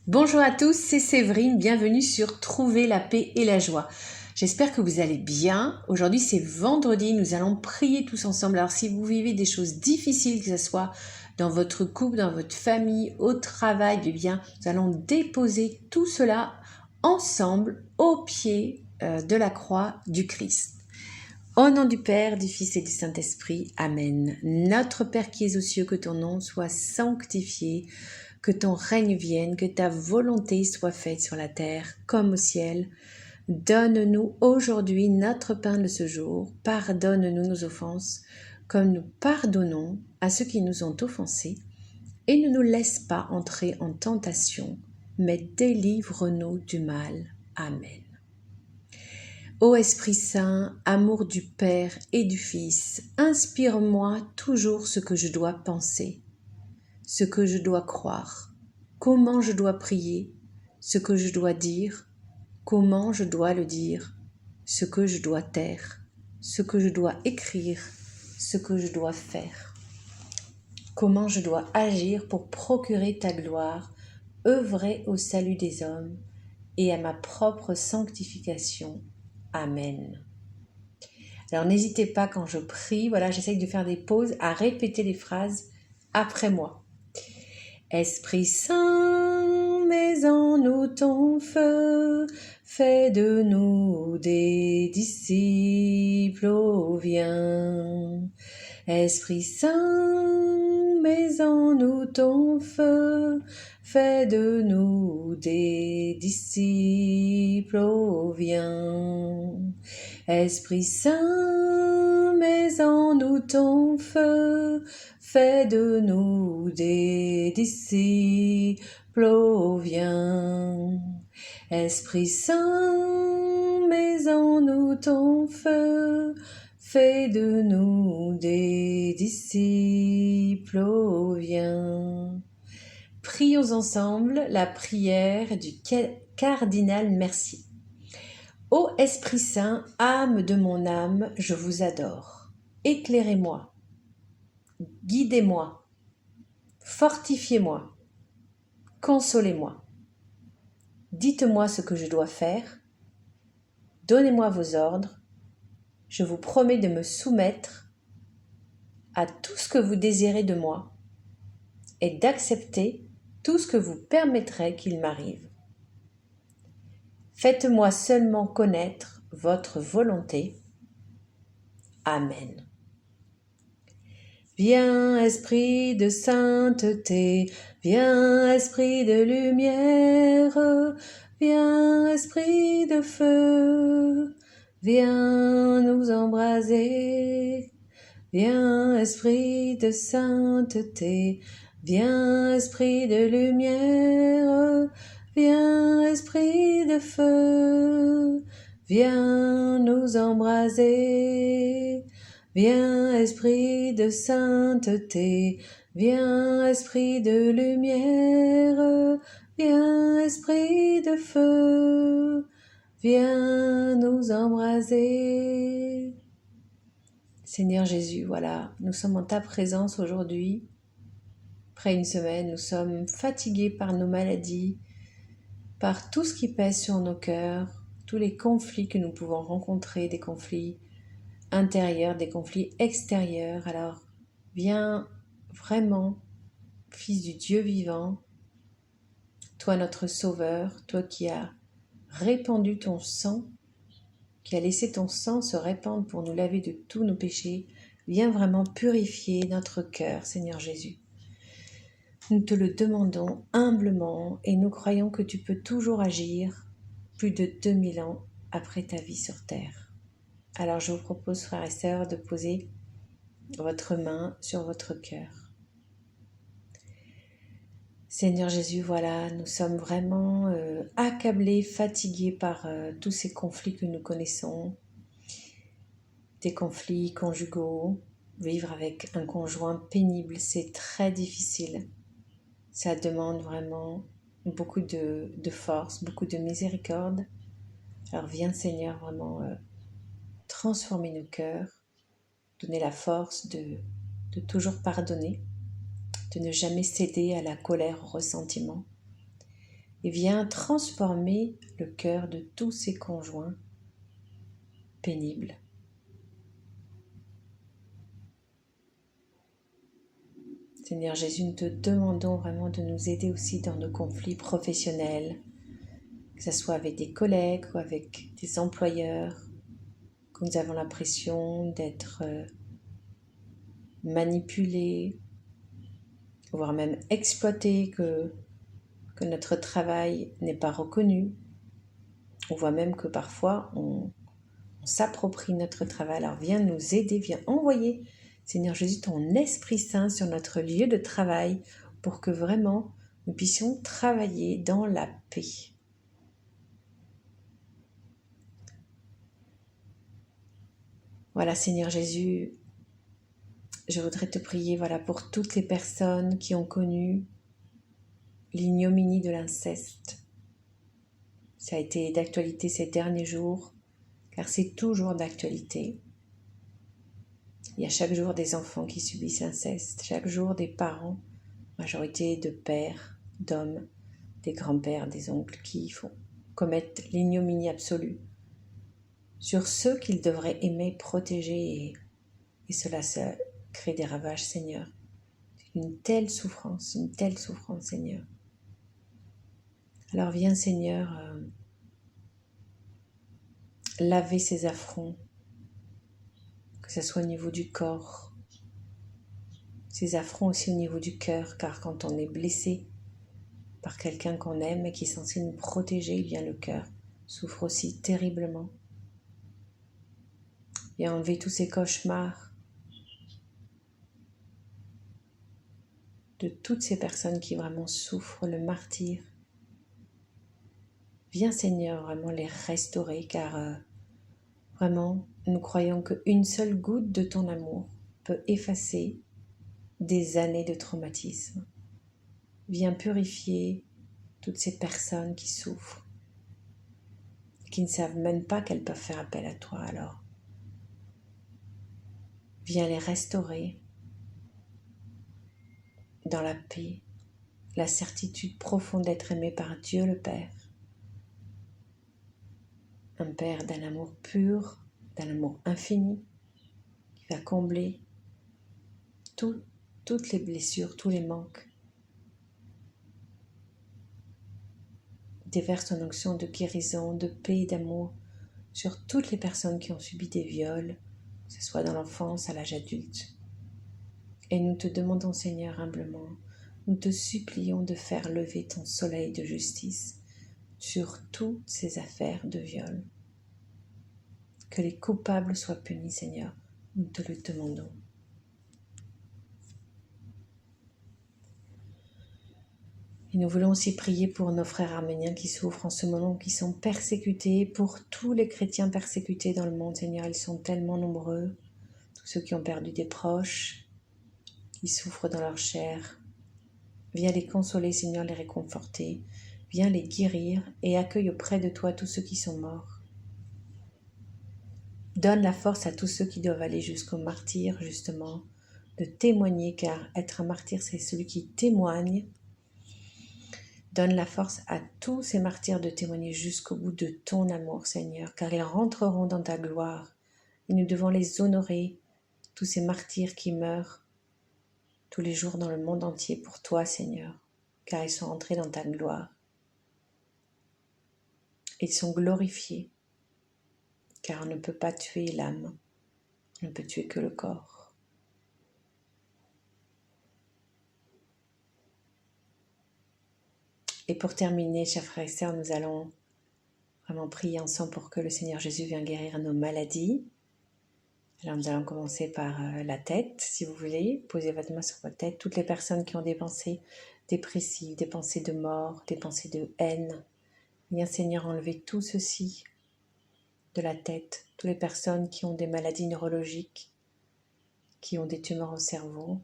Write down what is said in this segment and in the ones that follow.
Bonjour à tous, c'est Séverine, bienvenue sur Trouver la paix et la joie. J'espère que vous allez bien. Aujourd'hui c'est vendredi, nous allons prier tous ensemble. Alors si vous vivez des choses difficiles, que ce soit dans votre couple, dans votre famille, au travail, eh bien nous allons déposer tout cela ensemble au pied de la croix du Christ. Au nom du Père, du Fils et du Saint-Esprit, Amen. Notre Père qui es aux cieux, que ton nom soit sanctifié, que ton règne vienne, que ta volonté soit faite sur la terre comme au ciel. Donne-nous aujourd'hui notre pain de ce jour. Pardonne-nous nos offenses, comme nous pardonnons à ceux qui nous ont offensés. Et ne nous laisse pas entrer en tentation, mais délivre-nous du mal. Amen. Ô Esprit Saint, amour du Père et du Fils, inspire-moi toujours ce que je dois penser, ce que je dois croire, comment je dois prier, ce que je dois dire, comment je dois le dire, ce que je dois taire, ce que je dois écrire, ce que je dois faire, comment je dois agir pour procurer ta gloire, œuvrer au salut des hommes et à ma propre sanctification. Amen. Alors n'hésitez pas quand je prie, voilà, j'essaye de faire des pauses, à répéter les phrases après moi. Esprit Saint, mets en nous ton feu, fais de nous des disciples, oh viens. Esprit Saint, mets en nous ton feu, fais de nous des disciples, oh viens. Esprit Saint, mets en nous ton feu, fais de nous des disciples, oh viens. Esprit Saint, mets en nous ton feu, fais de nous des disciples, oh viens. Prions ensemble la prière du cardinal Mercier. Ô Esprit Saint, âme de mon âme, je vous adore. Éclairez-moi, guidez-moi, fortifiez-moi, consolez-moi. Dites-moi ce que je dois faire, donnez-moi vos ordres, je vous promets de me soumettre à tout ce que vous désirez de moi et d'accepter tout ce que vous permettrez qu'il m'arrive. Faites-moi seulement connaître votre volonté. Amen. Viens, Esprit de sainteté, viens, Esprit de lumière, viens, Esprit de feu, viens nous embraser. Viens, Esprit de sainteté, viens, Esprit de lumière, viens, Esprit de feu, viens nous embraser. Viens, Esprit de sainteté, viens, Esprit de lumière, viens, Esprit de feu, viens nous embraser. Seigneur Jésus, voilà, nous sommes en ta présence aujourd'hui. Après une semaine, nous sommes fatigués par nos maladies, par tout ce qui pèse sur nos cœurs, tous les conflits que nous pouvons rencontrer, des conflits intérieurs, des conflits extérieurs. Alors, viens vraiment, Fils du Dieu vivant, toi notre Sauveur, toi qui as répandu ton sang, qui a laissé ton sang se répandre pour nous laver de tous nos péchés, viens vraiment purifier notre cœur, Seigneur Jésus. Nous te le demandons humblement et nous croyons que tu peux toujours agir plus de 2000 ans après ta vie sur terre. Alors je vous propose, frères et sœurs, de poser votre main sur votre cœur. Seigneur Jésus, voilà, nous sommes vraiment accablés, fatigués par tous ces conflits que nous connaissons, des conflits conjugaux. Vivre avec un conjoint pénible, c'est très difficile. Ça demande vraiment beaucoup de force, beaucoup de miséricorde. Alors viens Seigneur vraiment transformer nos cœurs, donner la force de toujours pardonner, de ne jamais céder à la colère, au ressentiment. et viens transformer le cœur de tous ces conjoints pénibles. Seigneur Jésus, nous te demandons vraiment de nous aider aussi dans nos conflits professionnels, que ce soit avec des collègues ou avec des employeurs, quand nous avons l'impression d'être manipulés, voire même exploités, que notre travail n'est pas reconnu. On voit même que parfois on s'approprie notre travail. Alors viens nous aider, viens envoyer, Seigneur Jésus, ton Esprit Saint sur notre lieu de travail pour que vraiment nous puissions travailler dans la paix. Voilà, Seigneur Jésus, je voudrais te prier pour toutes les personnes qui ont connu l'ignominie de l'inceste. Ça a été d'actualité ces derniers jours, car c'est toujours d'actualité. Il y a chaque jour des enfants qui subissent l'inceste, chaque jour des parents, majorité de pères, d'hommes, des grands-pères, des oncles qui commettent l'ignominie absolue sur ceux qu'ils devraient aimer, protéger, et cela crée des ravages, Seigneur. Une telle souffrance, Seigneur. Alors viens, Seigneur, laver ces affronts, que ce soit au niveau du corps, ces affronts aussi au niveau du cœur, car quand on est blessé par quelqu'un qu'on aime et qui est censé nous protéger, eh bien le cœur souffre aussi terriblement. Viens enlever tous ces cauchemars de toutes ces personnes qui vraiment souffrent le martyre. Viens, Seigneur, vraiment les restaurer, car vraiment, nous croyons qu'une seule goutte de ton amour peut effacer des années de traumatisme. Viens purifier toutes ces personnes qui souffrent, qui ne savent même pas qu'elles peuvent faire appel à toi. Alors, viens les restaurer dans la paix, la certitude profonde d'être aimé par Dieu le Père. Un Père d'un amour pur, d'un amour infini, qui va combler toutes les blessures, tous les manques. Déverse ton onction de guérison, de paix et d'amour sur toutes les personnes qui ont subi des viols, que ce soit dans l'enfance, à l'âge adulte. Et nous te demandons, Seigneur, humblement, nous te supplions de faire lever ton soleil de justice sur toutes ces affaires de viol. Que les coupables soient punis, Seigneur, nous te le demandons. Et nous voulons aussi prier pour nos frères arméniens qui souffrent en ce moment, qui sont persécutés, pour tous les chrétiens persécutés dans le monde, Seigneur, ils sont tellement nombreux, tous ceux qui ont perdu des proches, qui souffrent dans leur chair. Viens les consoler, Seigneur, les réconforter, viens les guérir et accueille auprès de toi tous ceux qui sont morts. Donne la force à tous ceux qui doivent aller jusqu'au martyr, justement, de témoigner, car être un martyr, c'est celui qui témoigne. Donne la force à tous ces martyrs de témoigner jusqu'au bout de ton amour, Seigneur, car ils rentreront dans ta gloire. Et nous devons les honorer, tous ces martyrs qui meurent tous les jours dans le monde entier pour toi, Seigneur, car ils sont entrés dans ta gloire. Ils sont glorifiés, car on ne peut pas tuer l'âme, on ne peut tuer que le corps. Et pour terminer, chers frères et sœurs, nous allons vraiment prier ensemble pour que le Seigneur Jésus vienne guérir nos maladies. Alors nous allons commencer par la tête, si vous voulez. Posez votre main sur votre tête. Toutes les personnes qui ont des pensées dépressives, des pensées de mort, des pensées de haine. Viens Seigneur enlever tout ceci de la tête. Toutes les personnes qui ont des maladies neurologiques, qui ont des tumeurs au cerveau.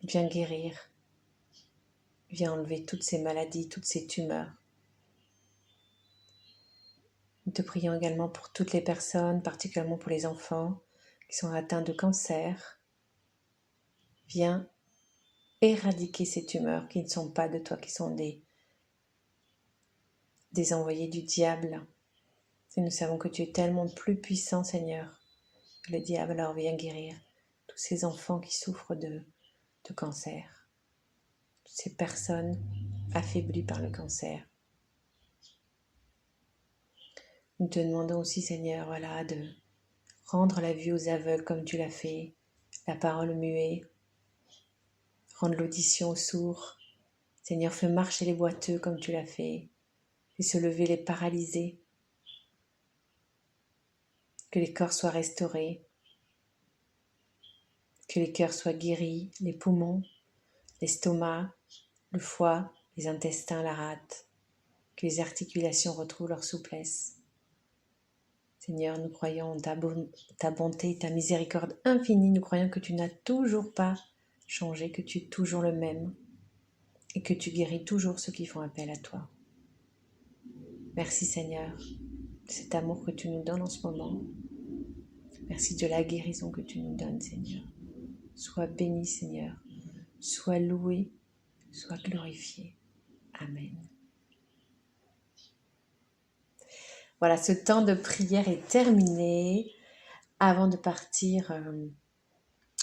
Viens guérir. Viens enlever toutes ces maladies, toutes ces tumeurs. Nous te prions également pour toutes les personnes, particulièrement pour les enfants qui sont atteints de cancer. Viens éradiquer ces tumeurs qui ne sont pas de toi, qui sont des des envoyés du diable. Et nous savons que tu es tellement plus puissant, Seigneur, que le diable alors vient guérir tous ces enfants qui souffrent de cancer, toutes ces personnes affaiblies par le cancer. Nous te demandons aussi, Seigneur, voilà, de rendre la vue aux aveugles comme tu l'as fait, la parole aux muets, rendre l'audition aux sourds. Seigneur, fais marcher les boiteux comme tu l'as fait, fais se lever les paralysés, que les corps soient restaurés, que les cœurs soient guéris, les poumons, l'estomac, le foie, les intestins, la rate, que les articulations retrouvent leur souplesse. Seigneur, nous croyons en ta bonté, ta miséricorde infinie. Nous croyons que tu n'as toujours pas changé, que tu es toujours le même et que tu guéris toujours ceux qui font appel à toi. Merci Seigneur de cet amour que tu nous donnes en ce moment. Merci de la guérison que tu nous donnes, Seigneur. Sois béni, Seigneur. Sois loué, sois glorifié. Amen. Voilà, ce temps de prière est terminé. Avant de partir,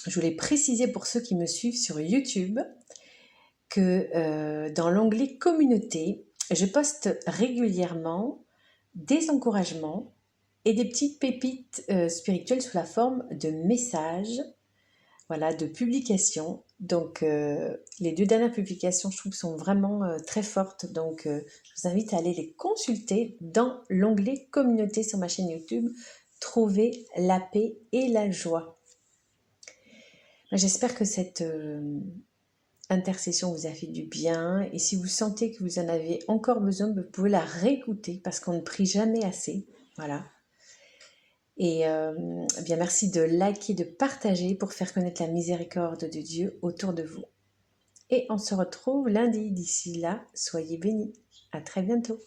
je voulais préciser pour ceux qui me suivent sur YouTube que dans l'onglet communauté, je poste régulièrement des encouragements et des petites pépites spirituelles sous la forme de messages, voilà, de publications. Donc les 2 dernières publications, je trouve, sont vraiment très fortes. Donc je vous invite à aller les consulter dans l'onglet communauté sur ma chaîne YouTube. Trouver la paix et la joie. J'espère que cette intercession vous a fait du bien. Et si vous sentez que vous en avez encore besoin, vous pouvez la réécouter parce qu'on ne prie jamais assez. Voilà. Et bien merci de liker, de partager pour faire connaître la miséricorde de Dieu autour de vous. Et on se retrouve lundi. D'ici là, soyez bénis. À très bientôt.